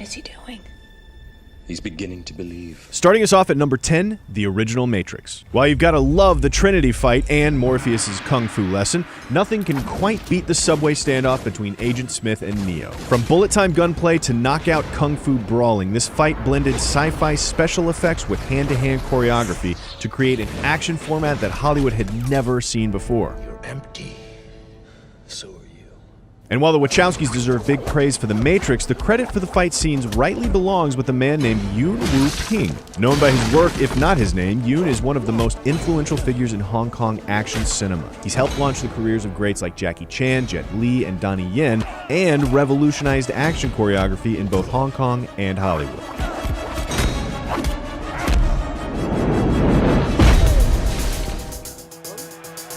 is he doing? He's beginning to believe. Starting us off at number 10, the original Matrix. While you've got to love the Trinity fight and Morpheus' kung fu lesson, nothing can quite beat the subway standoff between Agent Smith and Neo. From bullet-time gunplay to knockout kung fu brawling, this fight blended sci-fi special effects with hand-to-hand choreography to create an action format that Hollywood had never seen before. You're empty. So are you. And while the Wachowskis deserve big praise for The Matrix, the credit for the fight scenes rightly belongs with a man named Yuen Woo-ping. Known by his work, if not his name, Yuen is one of the most influential figures in Hong Kong action cinema. He's helped launch the careers of greats like Jackie Chan, Jet Li, and Donnie Yen, and revolutionized action choreography in both Hong Kong and Hollywood.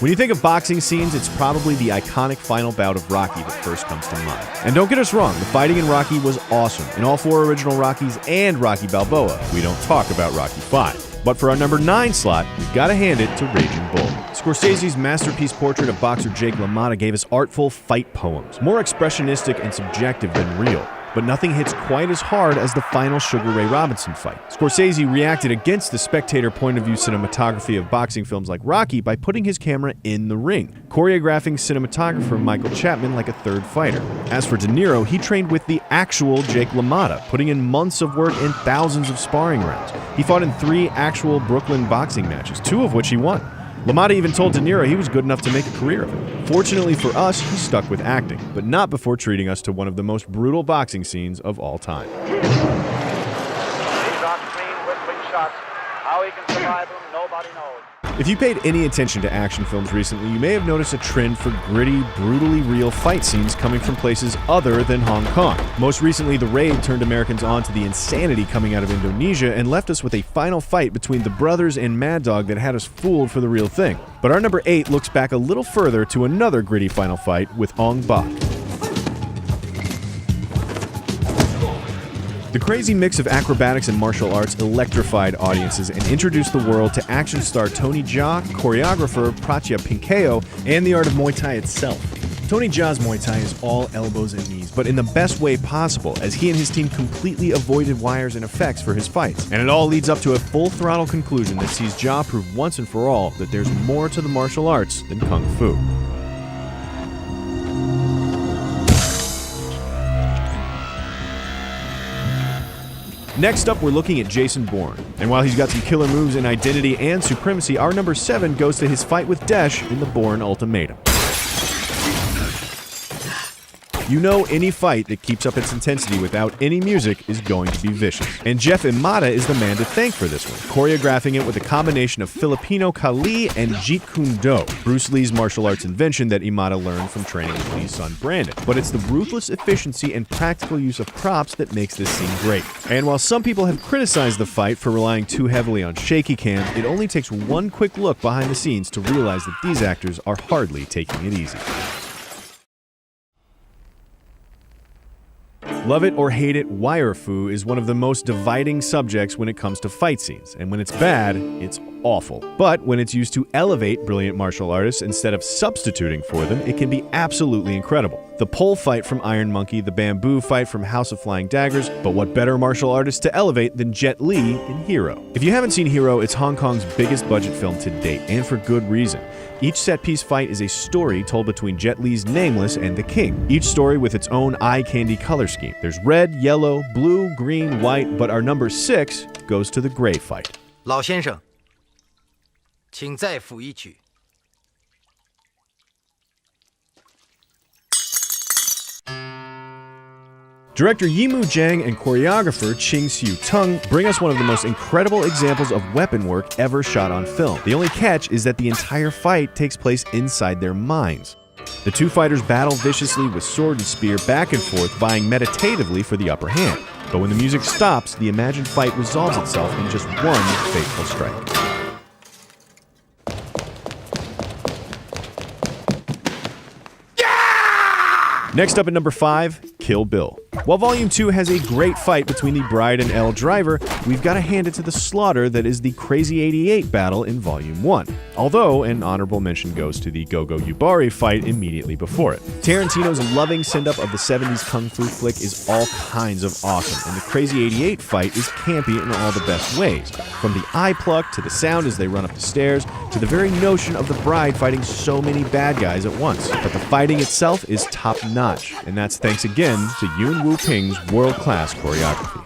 When you think of boxing scenes, it's probably the iconic final bout of Rocky that first comes to mind. And don't get us wrong, the fighting in Rocky was awesome. In all 4 original Rockies and Rocky Balboa, we don't talk about Rocky V. But for our number 9 slot, we've got to hand it to Raging Bull. Scorsese's masterpiece portrait of boxer Jake LaMotta gave us artful fight poems, more expressionistic and subjective than real. But nothing hits quite as hard as the final Sugar Ray Robinson fight. Scorsese reacted against the spectator point of view cinematography of boxing films like Rocky by putting his camera in the ring, choreographing cinematographer Michael Chapman like a third fighter. As for De Niro, he trained with the actual Jake LaMotta, putting in months of work and thousands of sparring rounds. He fought in 3 actual Brooklyn boxing matches, 2 of which he won. LaMotta even told De Niro he was good enough to make a career of it. Fortunately for us, he stuck with acting, but not before treating us to one of the most brutal boxing scenes of all time. These are clean, whistling shots. How he can survive them, nobody knows. If you paid any attention to action films recently, you may have noticed a trend for gritty, brutally real fight scenes coming from places other than Hong Kong. Most recently, The Raid turned Americans on to the insanity coming out of Indonesia and left us with a final fight between the brothers and Mad Dog that had us fooled for the real thing. But our number 8 looks back a little further to another gritty final fight with Ong Bak. The crazy mix of acrobatics and martial arts electrified audiences and introduced the world to action star Tony Jaa, choreographer Prachya Pinkeo, and the art of Muay Thai itself. Tony Jaa's Muay Thai is all elbows and knees, but in the best way possible, as he and his team completely avoided wires and effects for his fights. And it all leads up to a full-throttle conclusion that sees Jaa prove once and for all that there's more to the martial arts than Kung Fu. Next up, we're looking at Jason Bourne. And while he's got some killer moves in Identity and Supremacy, our number 7 goes to his fight with Daesh in the Bourne Ultimatum. You know any fight that keeps up its intensity without any music is going to be vicious. And Jeff Imada is the man to thank for this one, choreographing it with a combination of Filipino Kali and Jeet Kune Do, Bruce Lee's martial arts invention that Imada learned from training with Lee's son Brandon. But it's the ruthless efficiency and practical use of props that makes this scene great. And while some people have criticized the fight for relying too heavily on shaky cams, it only takes one quick look behind the scenes to realize that these actors are hardly taking it easy. Love it or hate it, wire fu is one of the most dividing subjects when it comes to fight scenes, and when it's bad, it's awful. But when it's used to elevate brilliant martial artists instead of substituting for them, it can be absolutely incredible. The pole fight from Iron Monkey, the bamboo fight from House of Flying Daggers, but what better martial artist to elevate than Jet Li in Hero? If you haven't seen Hero, it's Hong Kong's biggest budget film to date, and for good reason. Each set-piece fight is a story told between Jet Li's Nameless and the King, each story with its own eye-candy color scheme. There's red, yellow, blue, green, white, but our number 6 goes to the gray fight. 老先生，请再抚一曲。 Director Yimou Zhang and choreographer Ching Siu Tung bring us one of the most incredible examples of weapon work ever shot on film. The only catch is that the entire fight takes place inside their minds. The two fighters battle viciously with sword and spear back and forth, vying meditatively for the upper hand. But when the music stops, the imagined fight resolves itself in just one fateful strike. Next up at number 5, Kill Bill. While Volume 2 has a great fight between the Bride and Elle Driver, we've got to hand it to the slaughter that is the Crazy 88 battle in Volume 1. Although, an honorable mention goes to the Gogo Yubari fight immediately before it. Tarantino's loving send-up of the 70s kung fu flick is all kinds of awesome, and the Crazy 88 fight is campy in all the best ways. From the eye pluck, to the sound as they run up the stairs, to the very notion of the Bride fighting so many bad guys at once. But the fighting itself is top-notch, and that's thanks again to Yuen Woo-ping's world-class choreography.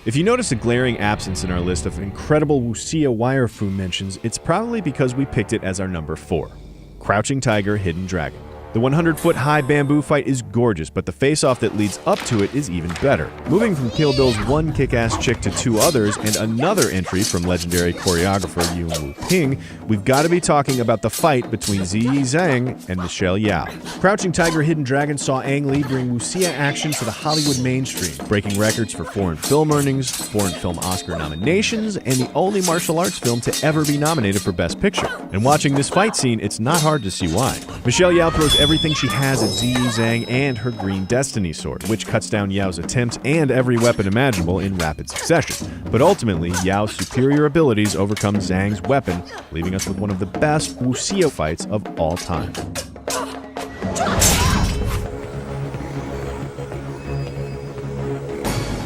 If you notice a glaring absence in our list of incredible wuxia wire fu mentions, it's probably because we picked it as our number 4. Crouching Tiger, Hidden Dragon. The 100-foot-high bamboo fight is gorgeous, but the face-off that leads up to it is even better. Moving from Kill Bill's one kick-ass chick to 2 others, and another entry from legendary choreographer Yuen Woo-ping, we've got to be talking about the fight between Ziyi Zhang and Michelle Yeoh. Crouching Tiger, Hidden Dragon saw Ang Lee bring wuxia action to the Hollywood mainstream, breaking records for foreign film earnings, foreign film Oscar nominations, and the only martial arts film to ever be nominated for Best Picture. And watching this fight scene, it's not hard to see why. Michelle Yeoh throws everything she has at Ziyi Zhang and her Green Destiny sword, which cuts down Yao's attempts and every weapon imaginable in rapid succession. But ultimately, Yao's superior abilities overcome Zhang's weapon, leaving us with one of the best wuxia fights of all time.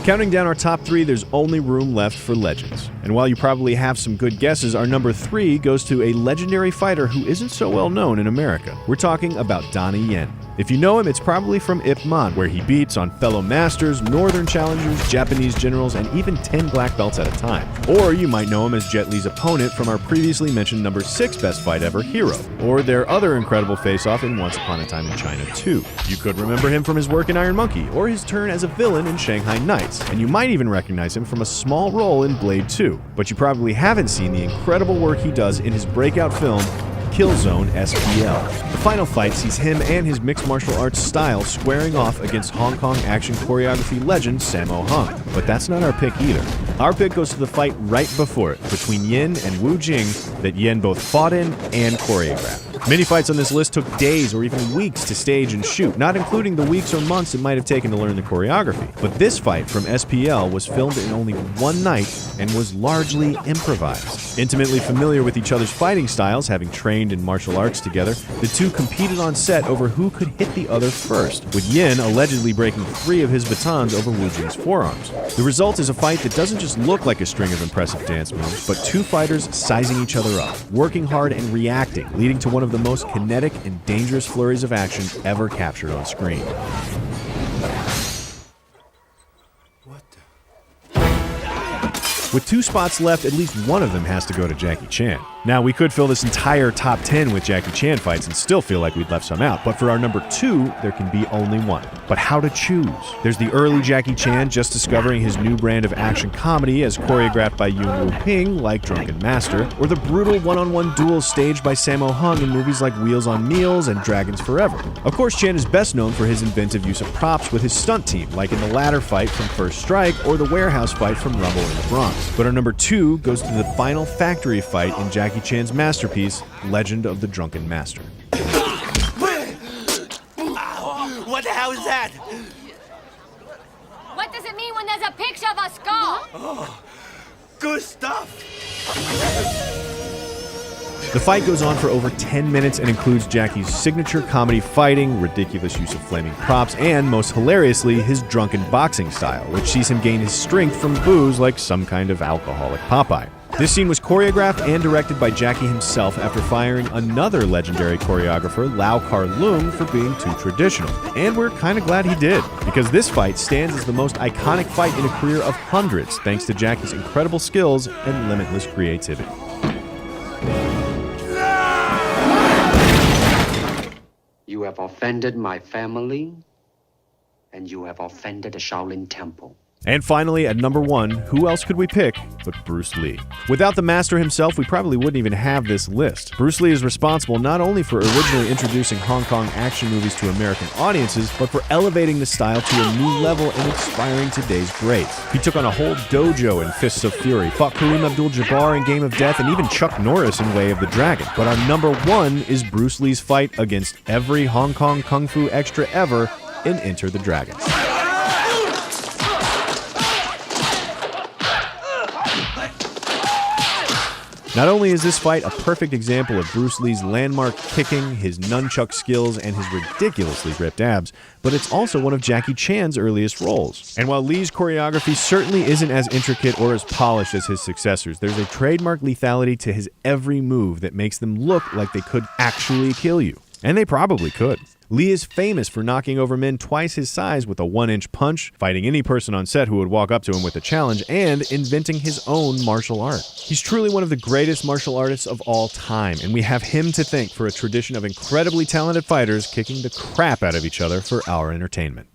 Counting down our top 3, there's only room left for legends. And while you probably have some good guesses, our number 3 goes to a legendary fighter who isn't so well known in America. We're talking about Donnie Yen. If you know him, it's probably from Ip Man, where he beats on fellow masters, northern challengers, Japanese generals, and even 10 black belts at a time. Or you might know him as Jet Li's opponent from our previously mentioned number 6 best fight ever, Hero, or their other incredible face-off in Once Upon a Time in China 2. You could remember him from his work in Iron Monkey, or his turn as a villain in Shanghai Nights, and you might even recognize him from a small role in Blade 2. But you probably haven't seen the incredible work he does in his breakout film, Killzone SPL. The final fight sees him and his mixed martial arts style squaring off against Hong Kong action choreography legend Sammo Hung. But that's not our pick either. Our pick goes to the fight right before it, between Yin and Wu Jing, that Yen both fought in and choreographed. Many fights on this list took days or even weeks to stage and shoot, not including the weeks or months it might have taken to learn the choreography. But this fight from SPL was filmed in only one night and was largely improvised. Intimately familiar with each other's fighting styles, having trained in martial arts together, the two competed on set over who could hit the other first, with Yin allegedly breaking 3 of his batons over Wu Jing's forearms. The result is a fight that doesn't just look like a string of impressive dance moves, but 2 fighters sizing each other up, working hard and reacting, leading to one of the most kinetic and dangerous flurries of action ever captured on screen. With 2 spots left, at least one of them has to go to Jackie Chan. Now, we could fill this entire top 10 with Jackie Chan fights and still feel like we'd left some out, but for our number 2, there can be only one. But how to choose? There's the early Jackie Chan just discovering his new brand of action comedy as choreographed by Yuen Woo-ping, like Drunken Master, or the brutal one-on-one duels staged by Sammo Hung in movies like Wheels on Meals and Dragons Forever. Of course, Chan is best known for his inventive use of props with his stunt team, like in the ladder fight from First Strike or the warehouse fight from Rumble in the Bronx. But our number 2 goes to the final factory fight in Jackie Chan's masterpiece, Legend of the Drunken Master. What the hell is that? What does it mean when there's a picture of a skull? Oh, good stuff. The fight goes on for over 10 minutes and includes Jackie's signature comedy fighting, ridiculous use of flaming props, and, most hilariously, his drunken boxing style, which sees him gain his strength from booze like some kind of alcoholic Popeye. This scene was choreographed and directed by Jackie himself after firing another legendary choreographer, Lau Kar-leung, for being too traditional. And we're kind of glad he did, because this fight stands as the most iconic fight in a career of hundreds, thanks to Jackie's incredible skills and limitless creativity. You have offended my family, and you have offended the Shaolin Temple. And finally, at number 1, who else could we pick but Bruce Lee? Without the master himself, we probably wouldn't even have this list. Bruce Lee is responsible not only for originally introducing Hong Kong action movies to American audiences, but for elevating the style to a new level and inspiring today's greats. He took on a whole dojo in Fists of Fury, fought Kareem Abdul-Jabbar in Game of Death, and even Chuck Norris in Way of the Dragon. But our number 1 is Bruce Lee's fight against every Hong Kong kung fu extra ever, in Enter the Dragon. Not only is this fight a perfect example of Bruce Lee's landmark kicking, his nunchuck skills, and his ridiculously ripped abs, but it's also one of Jackie Chan's earliest roles. And while Lee's choreography certainly isn't as intricate or as polished as his successors, there's a trademark lethality to his every move that makes them look like they could actually kill you. And they probably could. Lee is famous for knocking over men twice his size with a 1-inch punch, fighting any person on set who would walk up to him with a challenge, and inventing his own martial art. He's truly one of the greatest martial artists of all time, and we have him to thank for a tradition of incredibly talented fighters kicking the crap out of each other for our entertainment.